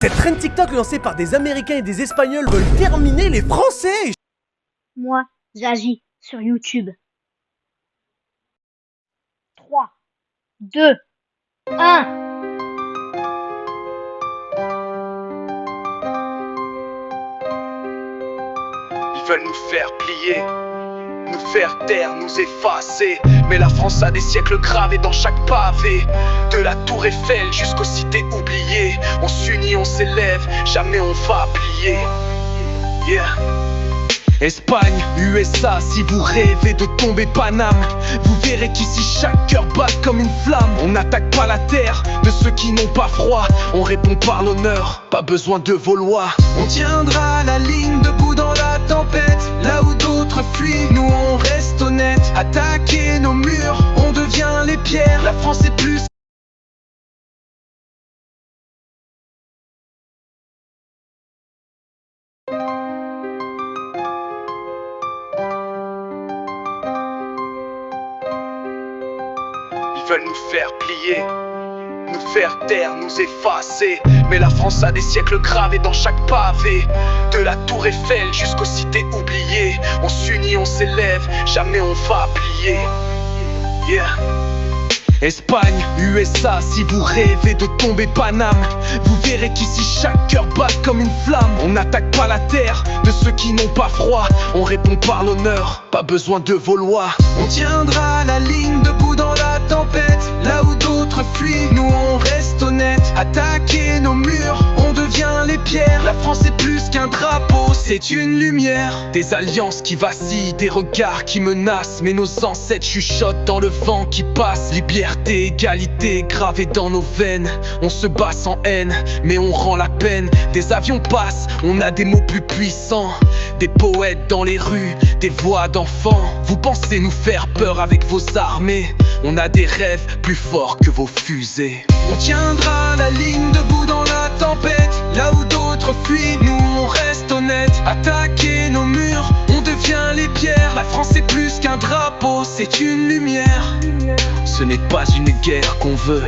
Cette trend TikTok lancée par des Américains et des Espagnols veulent terminer les Français. Moi, j'agis sur YouTube. 3, 2, 1. Ils veulent nous faire plier, nous faire taire, nous effacer. Mais la France a des siècles gravés dans chaque pavé. De la tour Eiffel jusqu'aux cités oubliées. On s'unit, on s'élève, jamais on va plier. Yeah. Espagne, USA, si vous rêvez de tomber Paname, vous verrez qu'ici chaque cœur bat comme une flamme. On n'attaque pas la terre de ceux qui n'ont pas froid. On répond par l'honneur, pas besoin de vos lois. On tiendra la ligne debout dans la tempête. Là où d'autres fuient, nous on reste honnêtes. Attaquer nos murs, on devient les pierres. La France est plus. Ils veulent nous faire plier, nous faire taire, nous effacer. Mais la France a des siècles gravés dans chaque pavé. De la tour Eiffel jusqu'aux cités oubliées. On s'unit, on s'élève, jamais on va plier. Yeah. Espagne, USA, si vous rêvez de tomber Paname, vous verrez qu'ici chaque cœur bat comme une flamme. On n'attaque pas la terre de ceux qui n'ont pas froid. On répond par l'honneur, pas besoin de vos lois. On tiendra la ligne debout dans la tempête. Là où d'autres fuient, nous on reste honnêtes. Attaquer nos murs, on devient les pierres. La France est plus qu'un drapeau, c'est une lumière. Des alliances qui vacillent, des regards qui menacent. Mais nos ancêtres chuchotent dans le vent qui passe. Liberté, égalité, gravée dans nos veines. On se bat sans haine, mais on rend la peine. Des avions passent, on a des mots plus puissants. Des poètes dans les rues, des voix d'enfants. Vous pensez nous faire peur avec vos armées? On a des rêves plus forts que vos fusées. On tiendra la ligne debout dans la tempête. Là où d'autres fuient, nous on reste honnêtes. Attaquer nos murs, on devient les pierres. La France est plus qu'un drapeau, c'est une lumière. Ce n'est pas une guerre qu'on veut,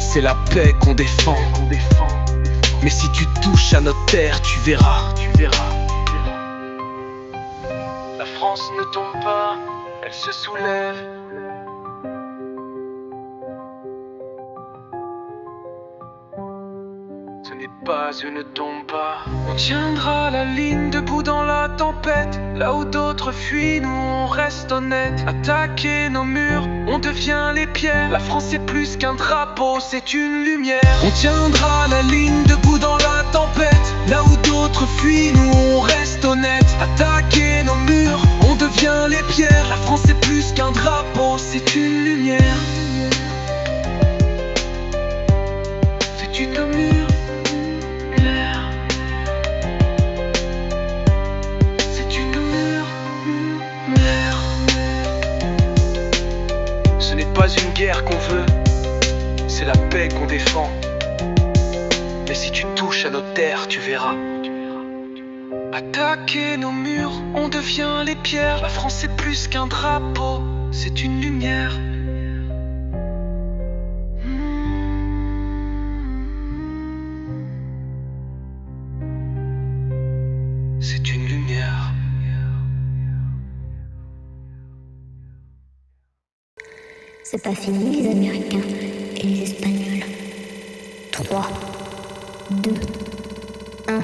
c'est la paix qu'on défend. Mais si tu touches à notre terre, tu verras. La France ne tombe pas, elle se soulève. Ce n'est pas une tomba. On tiendra la ligne debout dans la tempête. Là où d'autres fuient, nous on reste honnêtes. Attaquer nos murs, on devient les pierres. La France est plus qu'un drapeau, c'est une lumière. On tiendra la ligne debout dans la tempête. Là où d'autres fuient, nous on reste honnêtes. Attaquer nos murs, on devient les pierres. La France est plus qu'un drapeau, c'est une lumière. C'est une lumière. Ce n'est pas une guerre qu'on veut, c'est la paix qu'on défend. Mais si tu touches à notre terre, tu verras. Attaquer nos murs, on devient les pierres. La France est plus qu'un drapeau, c'est une lumière. C'est une lumière. C'est pas fini les Américains et les Espagnols. 3, 2, 1.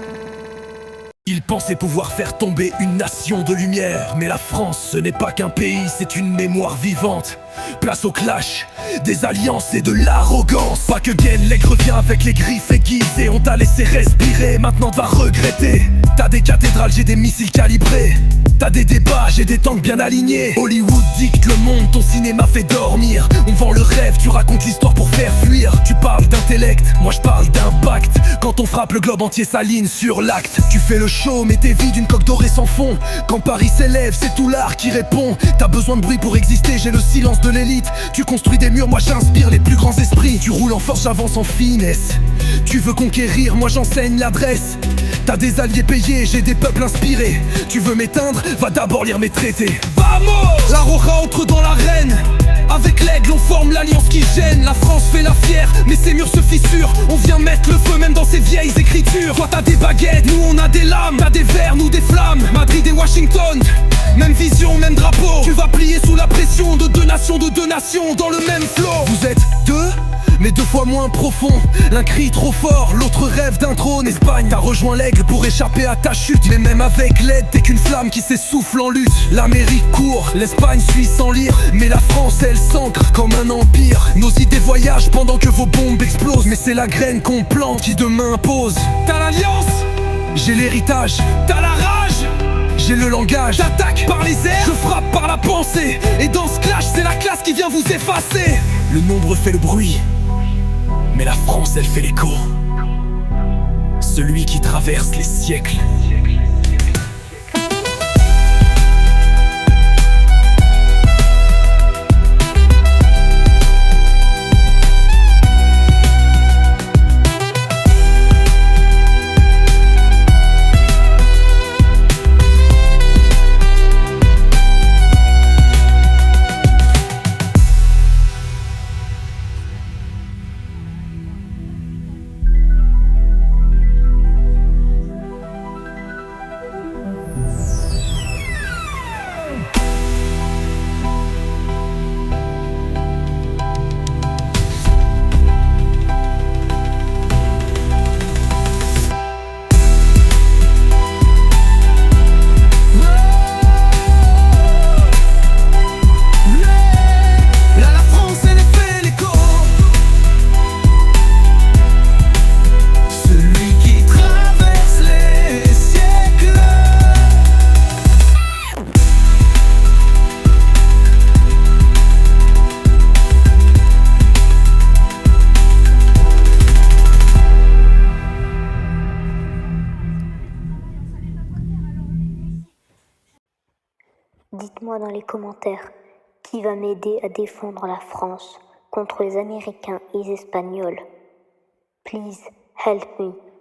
Ils pensaient pouvoir faire tomber une nation de lumière. Mais la France, ce n'est pas qu'un pays, c'est une mémoire vivante. Place au clash, des alliances et de l'arrogance. Pas que Guenlec revient avec les griffes aiguisées. On t'a laissé respirer, maintenant tu vas regretter. T'as des cathédrales, j'ai des missiles calibrés. T'as des débats, j'ai des tanks bien alignés. Hollywood dicte le monde, ton cinéma fait dormir. On vend le rêve, tu racontes l'histoire pour faire fuir. Tu parles d'intellect, moi je parle d'impact. Quand on frappe, le globe entier s'aligne sur l'acte. Tu fais le show, mais t'es vide, une coque dorée sans fond. Quand Paris s'élève, c'est tout l'art qui répond. T'as besoin de bruit pour exister, j'ai le silence de l'élite. Tu construis des murs, moi j'inspire les plus grands esprits. Tu roules en force, j'avance en finesse. Tu veux conquérir, moi j'enseigne l'adresse. T'as des alliés payés, j'ai des peuples inspirés. Tu veux m'éteindre, va d'abord lire mes traités. Vamos! La Roja entre dans l'arène. Avec l'aigle on forme l'alliance qui gêne. La France fait la fière, mais ses murs se fissurent. On vient mettre le feu même dans ses vieilles écritures. Toi t'as des baguettes, nous on a des lames. T'as des verres, nous des flammes. Madrid et Washington, même vision, même drapeau. Tu vas plier sous la pression de deux nations dans le même flot. Vous êtes deux, mais deux fois moins profond. L'un crie trop fort, l'autre rêve d'un trône. Espagne, t'as rejoint l'aigle pour échapper à ta chute. Mais même avec l'aide, t'es qu'une flamme qui s'essouffle en lutte. L'Amérique court, l'Espagne suit sans lire. Mais la France, elle s'ancre comme un empire. Nos idées voyagent pendant que vos bombes explosent. Mais c'est la graine qu'on plante qui demain pose. T'as l'alliance, j'ai l'héritage. T'as la rage, j'ai le langage. J'attaque par les airs, je frappe par la pensée. Et dans ce clash, c'est la classe qui vient vous effacer. Le nombre fait le bruit, mais la France, elle fait l'écho. Celui qui traverse les siècles. Dites-moi dans les commentaires qui va m'aider à défendre la France contre les Américains et les Espagnols. Please help me.